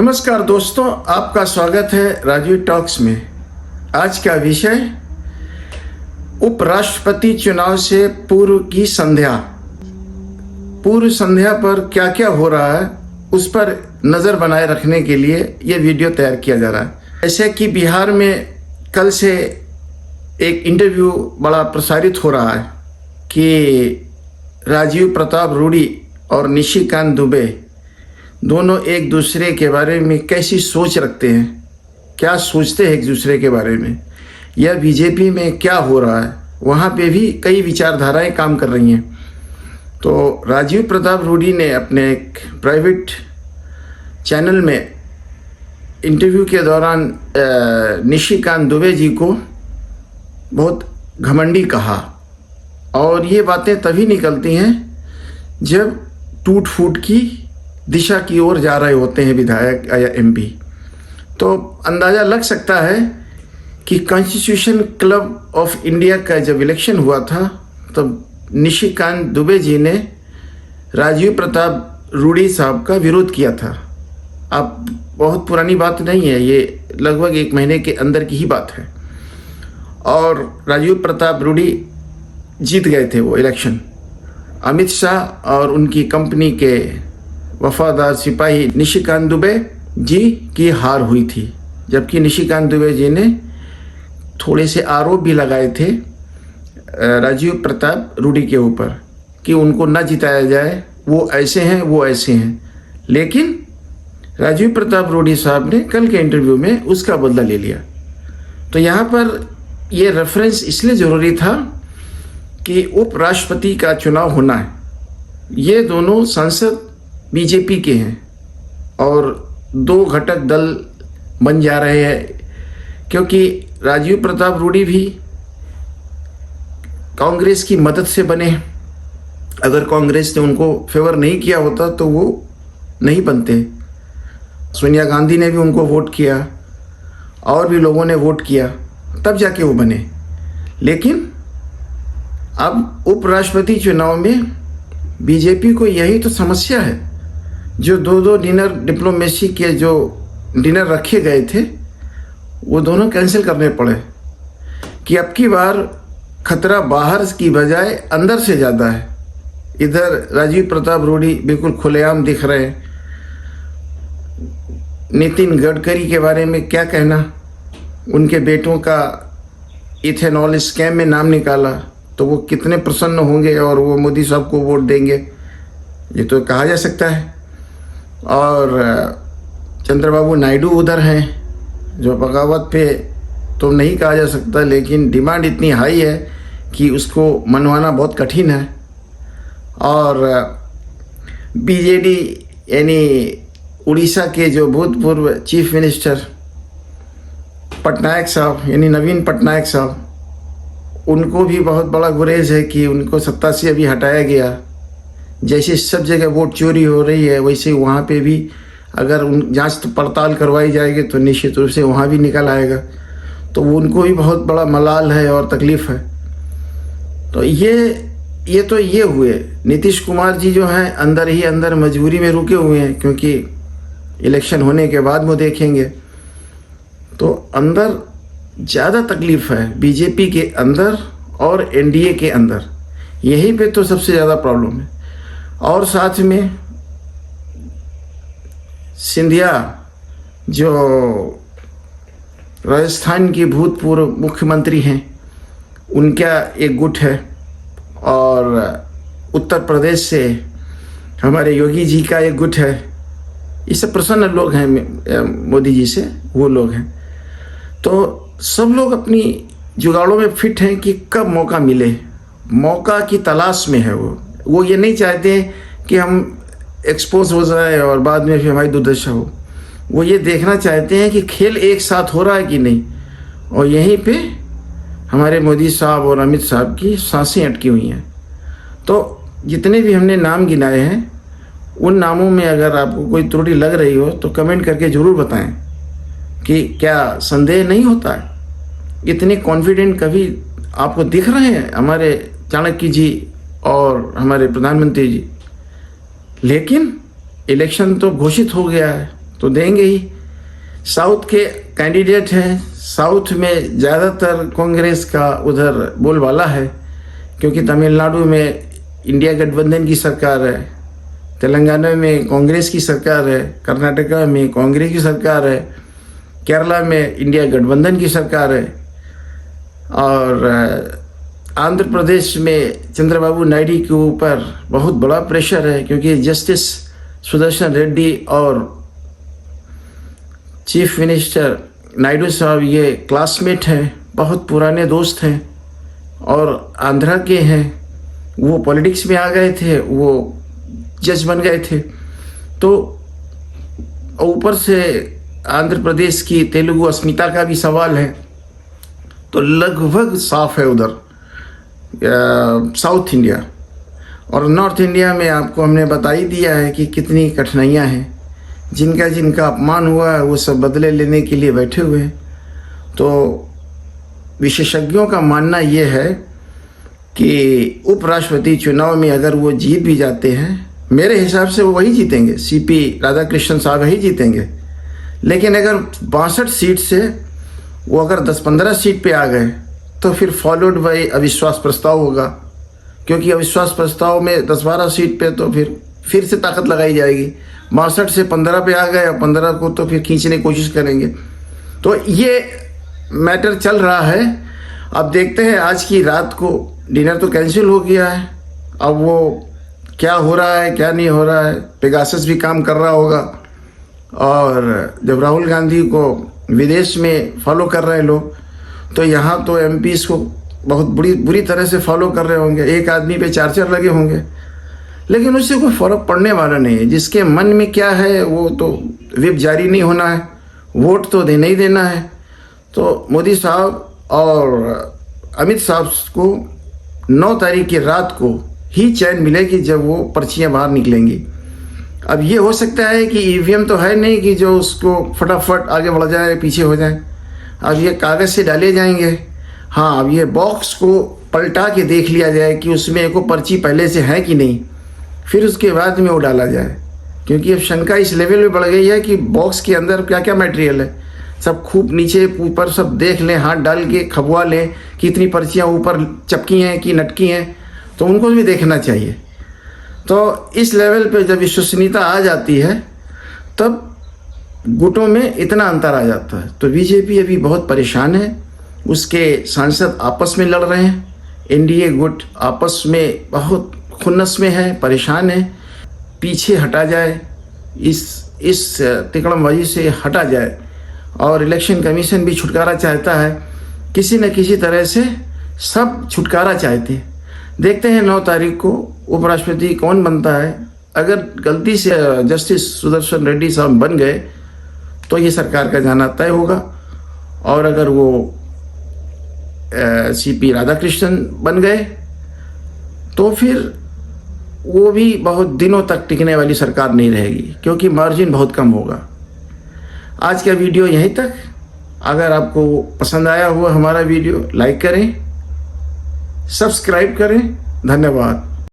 नमस्कार दोस्तों, आपका स्वागत है राजीव टॉक्स में। आज का विषय उपराष्ट्रपति चुनाव से पूर्व की संध्या। पूर्व संध्या पर क्या क्या हो रहा है उस पर नज़र बनाए रखने के लिए यह वीडियो तैयार किया जा रहा है। जैसे कि बिहार में कल से एक इंटरव्यू बड़ा प्रसारित हो रहा है कि राजीव प्रताप रूडी और निशिकांत दुबे दोनों एक दूसरे के बारे में कैसी सोच रखते हैं, क्या सोचते हैं एक दूसरे के बारे में, या बीजेपी में क्या हो रहा है, वहाँ पे भी कई विचारधाराएं काम कर रही हैं। तो राजीव प्रताप रूडी ने अपने एक प्राइवेट चैनल में इंटरव्यू के दौरान निशिकांत दुबे जी को बहुत घमंडी कहा, और ये बातें तभी निकलती हैं जब टूट फूट की दिशा की ओर जा रहे होते हैं विधायक या एमपी। तो अंदाज़ा लग सकता है कि कॉन्स्टिट्यूशन क्लब ऑफ इंडिया का जब इलेक्शन हुआ था तब निशिकांत दुबे जी ने राजीव प्रताप रूडी साहब का विरोध किया था। अब बहुत पुरानी बात नहीं है, ये लगभग 1 महीने के अंदर की ही बात है। और राजीव प्रताप रूडी जीत गए थे वो इलेक्शन। अमित शाह और उनकी कंपनी के वफादार सिपाही निशिकांत दुबे जी की हार हुई थी, जबकि निशिकांत दुबे जी ने थोड़े से आरोप भी लगाए थे राजीव प्रताप रूडी के ऊपर कि उनको न जिताया जाए, वो ऐसे हैं वो ऐसे हैं। लेकिन राजीव प्रताप रूडी साहब ने कल के इंटरव्यू में उसका बदला ले लिया। तो यहाँ पर ये रेफरेंस इसलिए ज़रूरी था कि उपराष्ट्रपति का चुनाव होना है। ये दोनों सांसद बीजेपी के हैं और 2 घटक दल बन जा रहे हैं, क्योंकि राजीव प्रताप रूडी भी कांग्रेस की मदद से बने। अगर कांग्रेस ने उनको फेवर नहीं किया होता तो वो नहीं बनते। सोनिया गांधी ने भी उनको वोट किया और भी लोगों ने वोट किया, तब जाके वो बने। लेकिन अब उपराष्ट्रपति चुनाव में बीजेपी को यही तो समस्या है। जो 2 डिनर डिप्लोमेसी के जो डिनर रखे गए थे वो दोनों कैंसिल करने पड़े कि अब की बार खतरा बाहर की बजाय अंदर से ज़्यादा है। इधर राजीव प्रताप रूडी बिल्कुल खुलेआम दिख रहे हैं। नितिन गडकरी के बारे में क्या कहना, उनके बेटों का इथेनॉल स्कैम में नाम निकाला तो वो कितने प्रसन्न होंगे और वो मोदी साहब को वोट देंगे, ये तो कहा जा सकता है। और चंद्रबाबू नायडू उधर हैं, जो बगावत पे तो नहीं कहा जा सकता, लेकिन डिमांड इतनी हाई है कि उसको मनवाना बहुत कठिन है। और बीजेडी यानी उड़ीसा के जो भूतपूर्व चीफ मिनिस्टर पटनायक साहब यानी नवीन पटनायक साहब, उनको भी बहुत बड़ा गुरेज है कि उनको सत्ता से अभी हटाया गया। जैसे सब जगह वोट चोरी हो रही है वैसे वहाँ पे भी अगर जांच पड़ताल करवाई जाएगी तो निश्चित रूप से वहाँ भी निकल आएगा। तो उनको भी बहुत बड़ा मलाल है और तकलीफ़ है। तो ये हुए नीतीश कुमार जी जो हैं अंदर ही अंदर मजबूरी में रुके हुए हैं, क्योंकि इलेक्शन होने के बाद वो देखेंगे। तो अंदर ज़्यादा तकलीफ़ है बीजेपी के अंदर और एनडीए के अंदर, यहीं पे तो सबसे ज़्यादा प्रॉब्लम है। और साथ में सिंधिया जो राजस्थान की भूतपूर्व मुख्यमंत्री हैं, उनका एक गुट है, और उत्तर प्रदेश से हमारे योगी जी का एक गुट है। ये सब प्रसन्न लोग हैं मोदी जी से, वो लोग हैं। तो सब लोग अपनी जुगाड़ों में फिट हैं कि कब मौका मिले, मौका की तलाश में है वो ये नहीं चाहते कि हम एक्सपोज हो जाए और बाद में फिर हमारी दुर्दशा हो। वो ये देखना चाहते हैं कि खेल एक साथ हो रहा है कि नहीं। और यहीं पे हमारे मोदी साहब और अमित साहब की सांसें अटकी हुई हैं। तो जितने भी हमने नाम गिनाए हैं, उन नामों में अगर आपको कोई त्रुटि लग रही हो तो कमेंट करके ज़रूर बताएं कि क्या संदेह नहीं होता है। इतने कॉन्फिडेंट कभी आपको दिख रहे हैं हमारे चाणक्य जी और हमारे प्रधानमंत्री जी। लेकिन इलेक्शन तो घोषित हो गया है, तो देंगे ही। साउथ के कैंडिडेट हैं, साउथ में ज़्यादातर कांग्रेस का उधर बोलबाला है, क्योंकि तमिलनाडु में इंडिया गठबंधन की सरकार है, तेलंगाना में कांग्रेस की सरकार है, कर्नाटका में कांग्रेस की सरकार है, केरला में इंडिया गठबंधन की सरकार है, और आंध्र प्रदेश में चंद्रबाबू नायडू के ऊपर बहुत बड़ा प्रेशर है, क्योंकि जस्टिस सुदर्शन रेड्डी और चीफ मिनिस्टर नायडू साहब ये क्लासमेट हैं, बहुत पुराने दोस्त हैं और आंध्रा के हैं। वो पॉलिटिक्स में आ गए थे, वो जज बन गए थे। तो ऊपर से आंध्र प्रदेश की तेलुगु अस्मिता का भी सवाल है, तो लगभग साफ है उधर साउथ इंडिया। और नॉर्थ इंडिया में आपको हमने बता ही दिया है कि कितनी कठिनाइयाँ हैं। जिनका जिनका अपमान हुआ है वो सब बदले लेने के लिए बैठे हुए हैं। तो विशेषज्ञों का मानना ये है कि उपराष्ट्रपति चुनाव में अगर वो जीत भी जाते हैं, मेरे हिसाब से वो वही जीतेंगे, सीपी राधाकृष्णन साहब ही जीतेंगे। लेकिन अगर 62 सीट से वो अगर 10-15 सीट पे आ गए तो फिर फॉलोड बाय अविश्वास प्रस्ताव होगा, क्योंकि अविश्वास प्रस्ताव में 10-12 सीट पे तो फिर से ताकत लगाई जाएगी। 62 से 15 पे आ गए और 15 को तो फिर खींचने की कोशिश करेंगे। तो ये मैटर चल रहा है। अब देखते हैं, आज की रात को डिनर तो कैंसिल हो गया है, अब वो क्या हो रहा है क्या नहीं हो रहा है। पेगासस भी काम कर रहा होगा, और जब राहुल गांधी को विदेश में फॉलो कर रहे हैं लोग, तो यहाँ तो एमपीज़ को बहुत बुरी तरह से फॉलो कर रहे होंगे। एक आदमी पे 4 लगे होंगे, लेकिन उससे कोई फ़र्क पड़ने वाला नहीं है। जिसके मन में क्या है वो तो व्हिप जारी नहीं होना है, वोट तो देना ही देना है। तो मोदी साहब और अमित साहब को 9 तारीख की रात को ही चैन मिलेगी जब वो पर्चियाँ बाहर निकलेंगी। अब ये हो सकता है कि ईवीएम तो है नहीं कि जो उसको फटाफट आगे बढ़ जाए पीछे हो जाए। अब ये कागज़ से डाले जाएंगे। हाँ, अब ये बॉक्स को पलटा के देख लिया जाए कि उसमें एक पर्ची पहले से है कि नहीं, फिर उसके बाद में वो डाला जाए। क्योंकि अब शंका इस लेवल पे बढ़ गई है कि बॉक्स के अंदर क्या क्या मटेरियल है, सब खूब नीचे ऊपर सब देख लें, हाथ डाल के खबवा लें कि इतनी पर्चियाँ ऊपर चपकी हैं कि नटकी हैं, तो उनको भी देखना चाहिए। तो इस लेवल पे जब विश्वसनीयता आ जाती है तब गुटों में इतना अंतर आ जाता है। तो बीजेपी अभी बहुत परेशान है, उसके सांसद आपस में लड़ रहे हैं, एनडीए गुट आपस में बहुत खुन्नस में है, परेशान है। पीछे हटा जाए, इस तिकड़मबाजी से हटा जाए, और इलेक्शन कमीशन भी छुटकारा चाहता है। किसी न किसी तरह से सब छुटकारा चाहते हैं। देखते हैं 9 तारीख को उपराष्ट्रपति कौन बनता है। अगर गलती से जस्टिस सुदर्शन रेड्डी साहब बन गए तो ये सरकार का जाना तय होगा, और अगर वो सीपी राधाकृष्णन बन गए तो फिर वो भी बहुत दिनों तक टिकने वाली सरकार नहीं रहेगी, क्योंकि मार्जिन बहुत कम होगा। आज का वीडियो यहीं तक। अगर आपको पसंद आया हुआ हमारा वीडियो, लाइक करें, सब्सक्राइब करें। धन्यवाद।